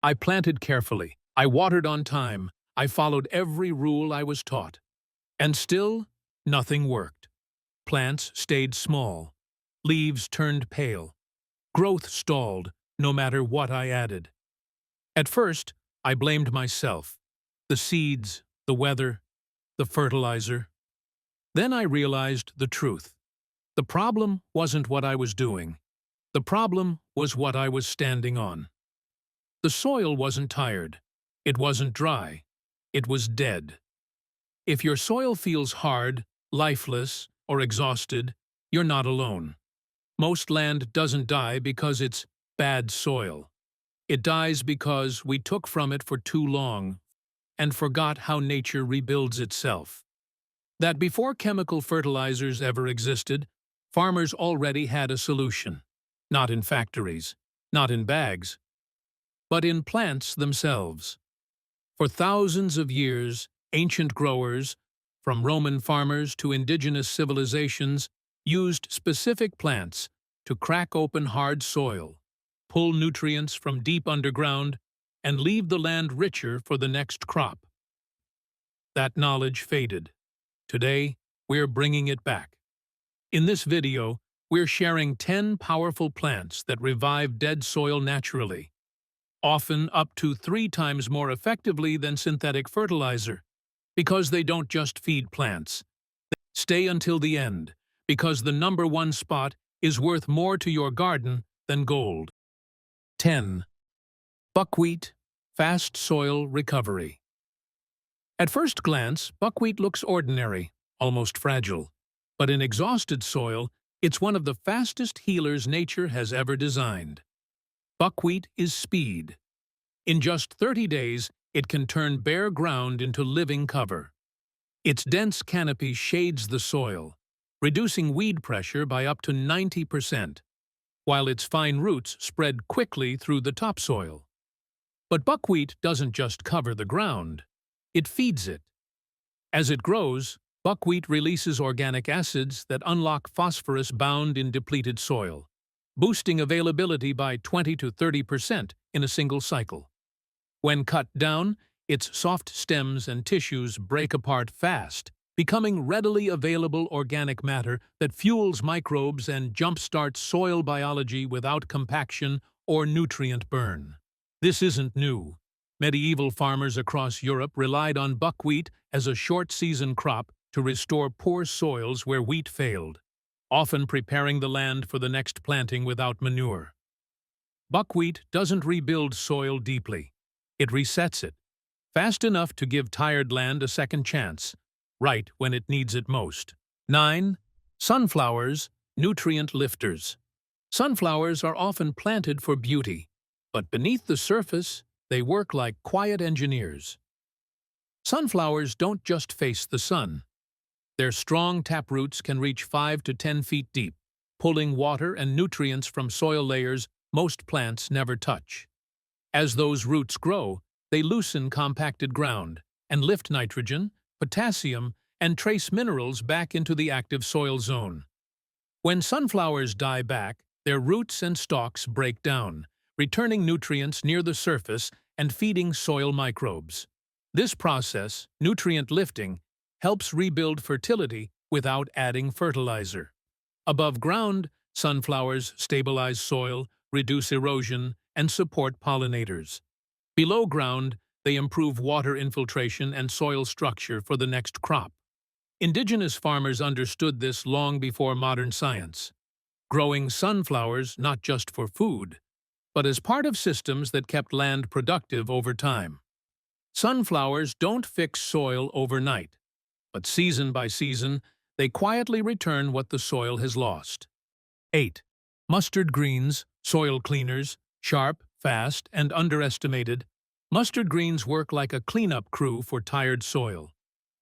I planted carefully. I watered on time. I followed every rule I was taught. And still, nothing worked. Plants stayed small. Leaves turned pale. Growth stalled, no matter what I added. At first, I blamed myself. The seeds, the weather, the fertilizer. Then I realized the truth. The problem wasn't what I was doing. The problem was what I was standing on. The soil wasn't tired. It wasn't dry. It was dead. If your soil feels hard, lifeless, or exhausted, you're not alone. Most land doesn't die because it's bad soil. It dies because we took from it for too long and forgot how nature rebuilds itself. That before chemical fertilizers ever existed, farmers already had a solution. Not in factories, not in bags, but in plants themselves. For thousands of years, ancient growers, from Roman farmers to indigenous civilizations, used specific plants to crack open hard soil, pull nutrients from deep underground, and leave the land richer for the next crop. That knowledge faded. Today, we're bringing it back. In this video, we're sharing 10 powerful plants that revive dead soil naturally, often up to 3 times more effectively than synthetic fertilizer, because they don't just feed plants. Stay until the end, because the number 1 spot is worth more to your garden than gold. 10. Buckwheat, Fast Soil Recovery. At first glance, buckwheat looks ordinary, almost fragile. But in exhausted soil, it's one of the fastest healers nature has ever designed. Buckwheat is speed. In just 30 days, it can turn bare ground into living cover. Its dense canopy shades the soil, reducing weed pressure by up to 90%, while its fine roots spread quickly through the topsoil. But buckwheat doesn't just cover the ground, it feeds it. As it grows, buckwheat releases organic acids that unlock phosphorus bound in depleted soil, boosting availability by 20 to 30% in a single cycle. When cut down, its soft stems and tissues break apart fast, becoming readily available organic matter that fuels microbes and jumpstarts soil biology without compaction or nutrient burn. This isn't new. Medieval farmers across Europe relied on buckwheat as a short-season crop to restore poor soils where wheat failed, often preparing the land for the next planting without manure. Buckwheat doesn't rebuild soil deeply. It resets it, fast enough to give tired land a second chance, right when it needs it most. 9. Sunflowers, Nutrient Lifters. Sunflowers are often planted for beauty, but beneath the surface, they work like quiet engineers. Sunflowers don't just face the sun. Their strong taproots can reach 5 to 10 feet deep, pulling water and nutrients from soil layers most plants never touch. As those roots grow, they loosen compacted ground and lift nitrogen, potassium, and trace minerals back into the active soil zone. When sunflowers die back, their roots and stalks break down, returning nutrients near the surface and feeding soil microbes. This process, nutrient lifting, helps rebuild fertility without adding fertilizer. Above ground, sunflowers stabilize soil, reduce erosion, and support pollinators. Below ground, they improve water infiltration and soil structure for the next crop. Indigenous farmers understood this long before modern science, growing sunflowers not just for food, but as part of systems that kept land productive over time. Sunflowers don't fix soil overnight, but season by season, they quietly return what the soil has lost. 8. Mustard greens, soil cleaners, sharp, fast, and underestimated. Mustard greens work like a cleanup crew for tired soil.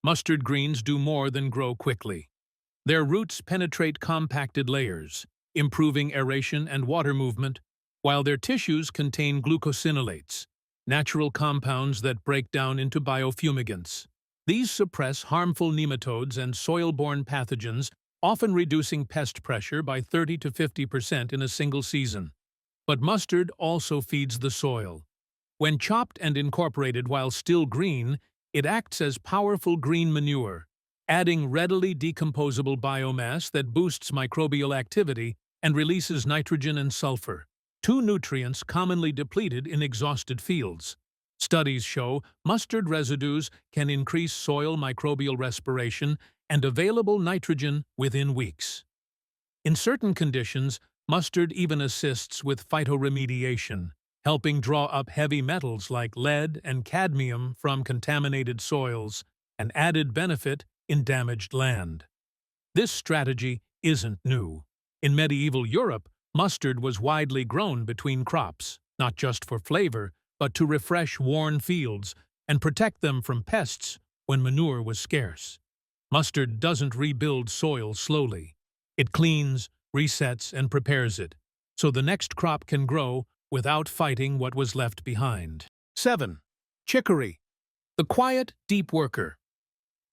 Mustard greens do more than grow quickly. Their roots penetrate compacted layers, improving aeration and water movement, while their tissues contain glucosinolates, natural compounds that break down into biofumigants. These suppress harmful nematodes and soil-borne pathogens, often reducing pest pressure by 30 to 50% in a single season. But mustard also feeds the soil. When chopped and incorporated while still green, it acts as powerful green manure, adding readily decomposable biomass that boosts microbial activity and releases nitrogen and sulfur, two nutrients commonly depleted in exhausted fields. Studies show mustard residues can increase soil microbial respiration and available nitrogen within weeks. In certain conditions, mustard even assists with phytoremediation, helping draw up heavy metals like lead and cadmium from contaminated soils, an added benefit in damaged land. This strategy isn't new. In medieval Europe, mustard was widely grown between crops, not just for flavor, but to refresh worn fields and protect them from pests when manure was scarce. Mustard doesn't rebuild soil slowly. It cleans, resets, and prepares it, so the next crop can grow without fighting what was left behind. 7. Chicory, the quiet, deep worker.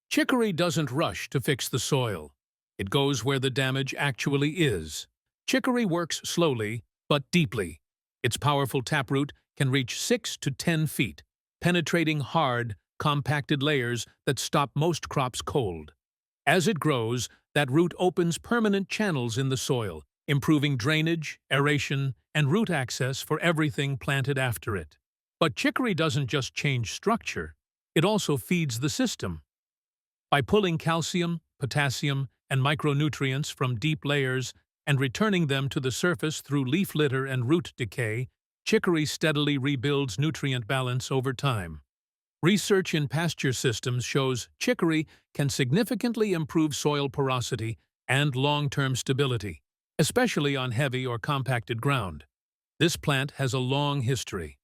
Chicory doesn't rush to fix the soil. It goes where the damage actually is. Chicory works slowly, but deeply. Its powerful taproot can reach 6 to 10 feet, penetrating hard, compacted layers that stop most crops cold. As it grows, that root opens permanent channels in the soil, improving drainage, aeration, and root access for everything planted after it. But chicory doesn't just change structure, it also feeds the system. By pulling calcium, potassium, and micronutrients from deep layers and returning them to the surface through leaf litter and root decay, chicory steadily rebuilds nutrient balance over time. Research in pasture systems shows chicory can significantly improve soil porosity and long-term stability, especially on heavy or compacted ground. This plant has a long history.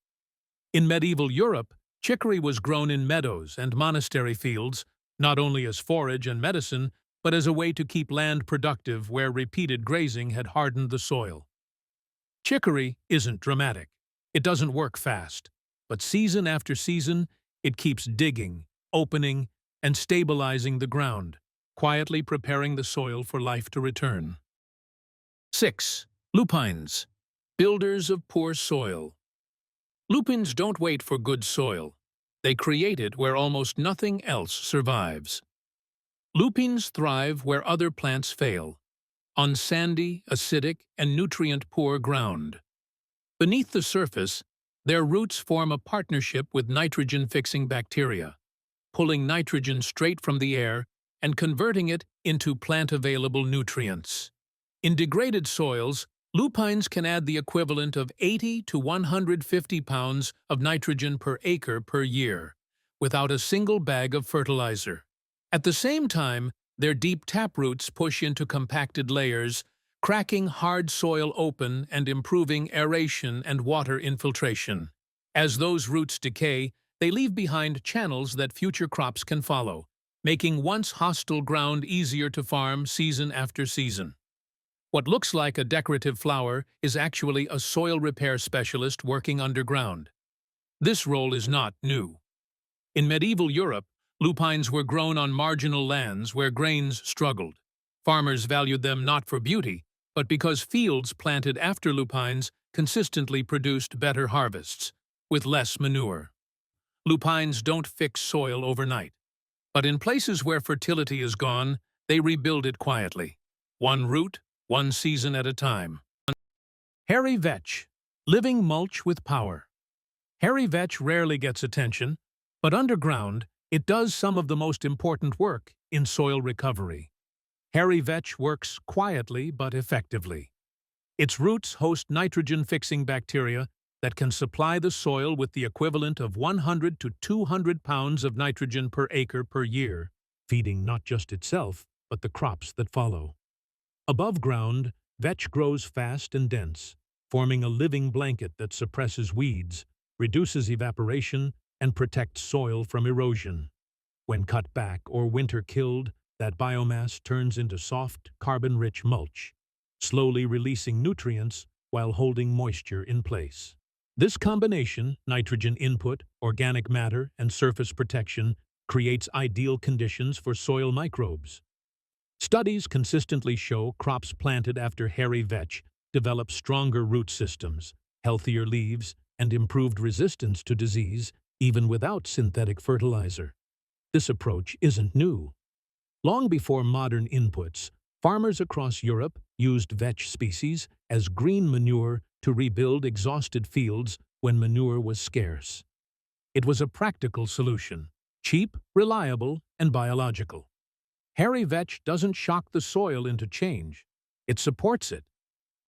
In medieval Europe, chicory was grown in meadows and monastery fields, not only as forage and medicine, but as a way to keep land productive where repeated grazing had hardened the soil. Chicory isn't dramatic. It doesn't work fast, but season after season, it keeps digging, opening, and stabilizing the ground, quietly preparing the soil for life to return. 6. Lupines, builders of poor soil. Lupines don't wait for good soil. They create it where almost nothing else survives. Lupines thrive where other plants fail, on sandy, acidic, and nutrient-poor ground. Beneath the surface, their roots form a partnership with nitrogen-fixing bacteria, pulling nitrogen straight from the air and converting it into plant-available nutrients. In degraded soils, lupines can add the equivalent of 80 to 150 pounds of nitrogen per acre per year, without a single bag of fertilizer. At the same time, their deep taproots push into compacted layers, cracking hard soil open and improving aeration and water infiltration. As those roots decay, they leave behind channels that future crops can follow, making once hostile ground easier to farm season after season. What looks like a decorative flower is actually a soil repair specialist working underground. This role is not new. In medieval Europe, lupines were grown on marginal lands where grains struggled. Farmers valued them not for beauty, but because fields planted after lupines consistently produced better harvests, with less manure. Lupines don't fix soil overnight, but in places where fertility is gone, they rebuild it quietly, one root, one season at a time. Hairy vetch, living mulch with power. Hairy vetch rarely gets attention, but underground, it does some of the most important work in soil recovery. Hairy vetch works quietly but effectively. Its roots host nitrogen-fixing bacteria that can supply the soil with the equivalent of 100 to 200 pounds of nitrogen per acre per year, feeding not just itself, but the crops that follow. Above ground, vetch grows fast and dense, forming a living blanket that suppresses weeds, reduces evaporation, and protects soil from erosion. When cut back or winter-killed, that biomass turns into soft, carbon-rich mulch, slowly releasing nutrients while holding moisture in place. This combination, nitrogen input, organic matter, and surface protection, creates ideal conditions for soil microbes. Studies consistently show crops planted after hairy vetch develop stronger root systems, healthier leaves, and improved resistance to disease even without synthetic fertilizer. This approach isn't new. Long before modern inputs, farmers across Europe used vetch species as green manure to rebuild exhausted fields when manure was scarce. It was a practical solution, cheap, reliable, and biological. Hairy vetch doesn't shock the soil into change. It supports it.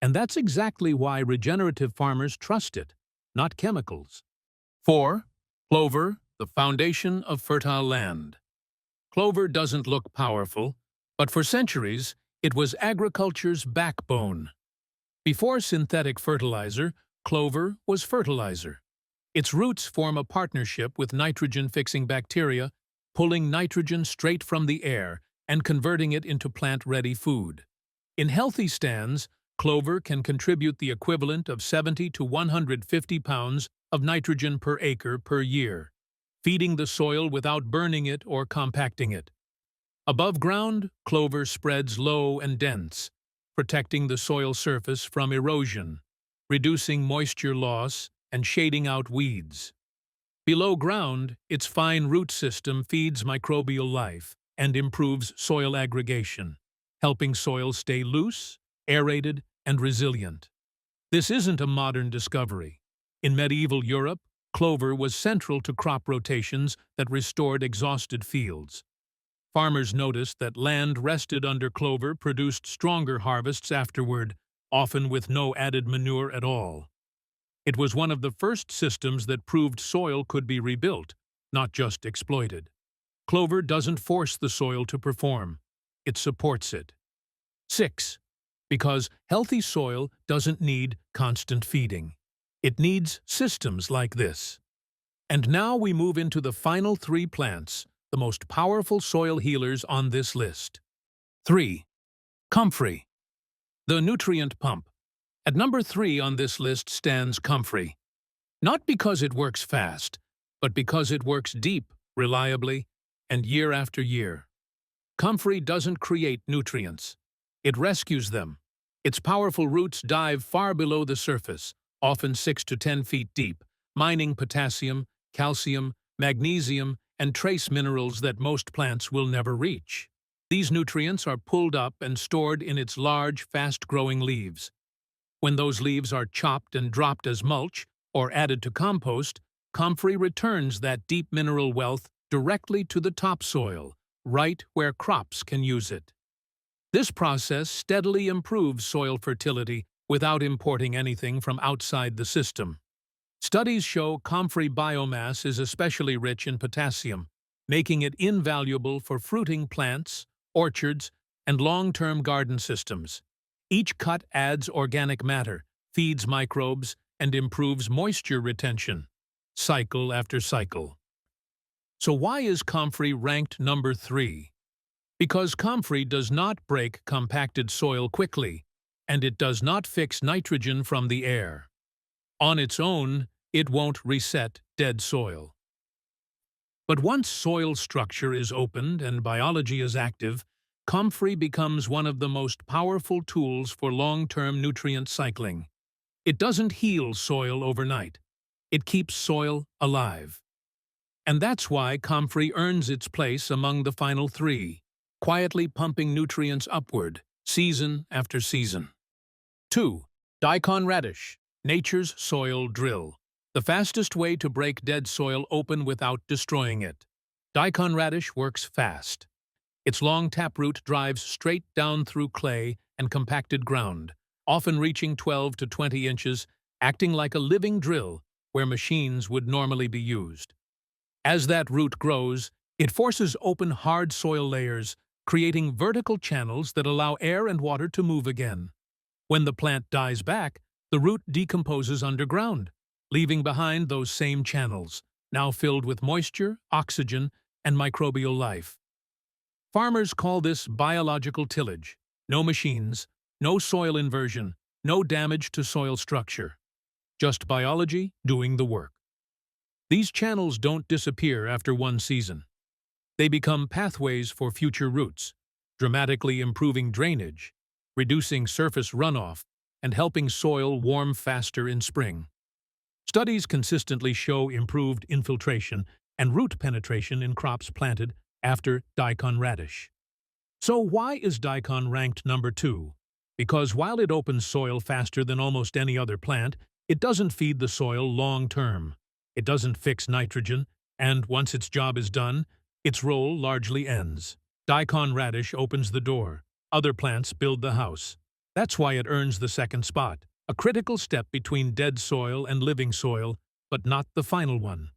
And that's exactly why regenerative farmers trust it, not chemicals. 4. Clover, the foundation of fertile land. Clover doesn't look powerful, but for centuries, it was agriculture's backbone. Before synthetic fertilizer, clover was fertilizer. Its roots form a partnership with nitrogen-fixing bacteria, pulling nitrogen straight from the air and converting it into plant-ready food. In healthy stands, clover can contribute the equivalent of 70 to 150 pounds of nitrogen per acre per year, feeding the soil without burning it or compacting it. Above ground, clover spreads low and dense, protecting the soil surface from erosion, reducing moisture loss, and shading out weeds. Below ground, its fine root system feeds microbial life and improves soil aggregation, helping soil stay loose, aerated, and resilient. This isn't a modern discovery. In medieval Europe, clover was central to crop rotations that restored exhausted fields. Farmers noticed that land rested under clover produced stronger harvests afterward, often with no added manure at all. It was one of the first systems that proved soil could be rebuilt, not just exploited. Clover doesn't force the soil to perform. It supports it. 6. Because healthy soil doesn't need constant feeding. It needs systems like this. And now we move into the final 3 plants, the most powerful soil healers on this list. 3. Comfrey, the nutrient pump. At number 3 on this list stands Comfrey. Not because it works fast, but because it works deep, reliably, and year after year. Comfrey doesn't create nutrients. It rescues them. Its powerful roots dive far below the surface, often 6 to 10 feet deep, mining potassium, calcium, magnesium, and trace minerals that most plants will never reach. These nutrients are pulled up and stored in its large, fast-growing leaves. When those leaves are chopped and dropped as mulch or added to compost, Comfrey returns that deep mineral wealth directly to the topsoil, right where crops can use it. This process steadily improves soil fertility without importing anything from outside the system. Studies show Comfrey biomass is especially rich in potassium, making it invaluable for fruiting plants, orchards, and long-term garden systems. Each cut adds organic matter, feeds microbes, and improves moisture retention, cycle after cycle. So why is Comfrey ranked number 3? Because Comfrey does not break compacted soil quickly, and it does not fix nitrogen from the air. On its own, it won't reset dead soil. But once soil structure is opened and biology is active, Comfrey becomes one of the most powerful tools for long-term nutrient cycling. It doesn't heal soil overnight. It keeps soil alive. And that's why Comfrey earns its place among the final 3, quietly pumping nutrients upward, season after season. 2. Daikon radish, nature's soil drill. The fastest way to break dead soil open without destroying it. Daikon radish works fast. Its long taproot drives straight down through clay and compacted ground, often reaching 12 to 20 inches, acting like a living drill where machines would normally be used. As that root grows, it forces open hard soil layers, creating vertical channels that allow air and water to move again. When the plant dies back, the root decomposes underground, leaving behind those same channels, now filled with moisture, oxygen, and microbial life. Farmers call this biological tillage. No machines, no soil inversion, no damage to soil structure. Just biology doing the work. These channels don't disappear after one season. They become pathways for future roots, dramatically improving drainage, reducing surface runoff, and helping soil warm faster in spring. Studies consistently show improved infiltration and root penetration in crops planted after Daikon radish. So why is Daikon ranked number 2? Because while it opens soil faster than almost any other plant, it doesn't feed the soil long-term. It doesn't fix nitrogen, and once its job is done, its role largely ends. Daikon radish opens the door. Other plants build the house. That's why it earns the second spot, a critical step between dead soil and living soil, but not the final one.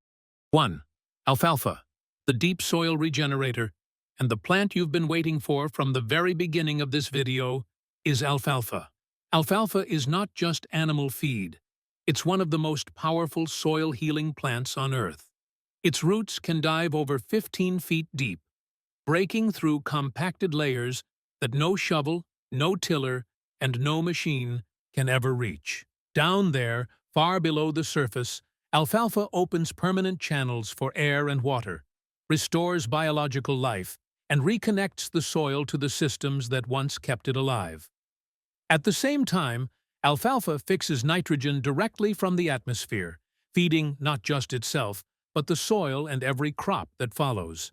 1. Alfalfa, the deep soil regenerator, and the plant you've been waiting for from the very beginning of this video is alfalfa. Alfalfa is not just animal feed. It's one of the most powerful soil-healing plants on Earth. Its roots can dive over 15 feet deep, breaking through compacted layers that no shovel, no tiller, and no machine can ever reach. Down there, far below the surface, alfalfa opens permanent channels for air and water, restores biological life, and reconnects the soil to the systems that once kept it alive. At the same time, alfalfa fixes nitrogen directly from the atmosphere, feeding not just itself, but the soil and every crop that follows.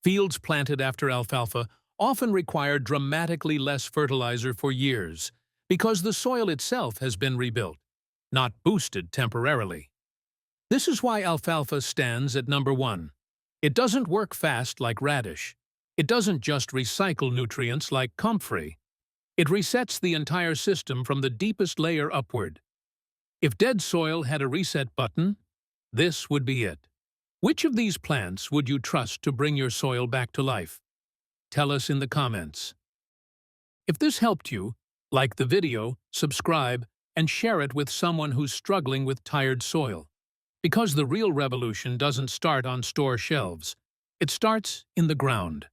Fields planted after alfalfa often require dramatically less fertilizer for years, because the soil itself has been rebuilt, not boosted temporarily. This is why alfalfa stands at number 1. It doesn't work fast like radish. It doesn't just recycle nutrients like Comfrey. It resets the entire system from the deepest layer upward. If dead soil had a reset button, this would be it. Which of these plants would you trust to bring your soil back to life? Tell us in the comments. If this helped you, like the video, subscribe, and share it with someone who's struggling with tired soil. Because the real revolution doesn't start on store shelves. It starts in the ground.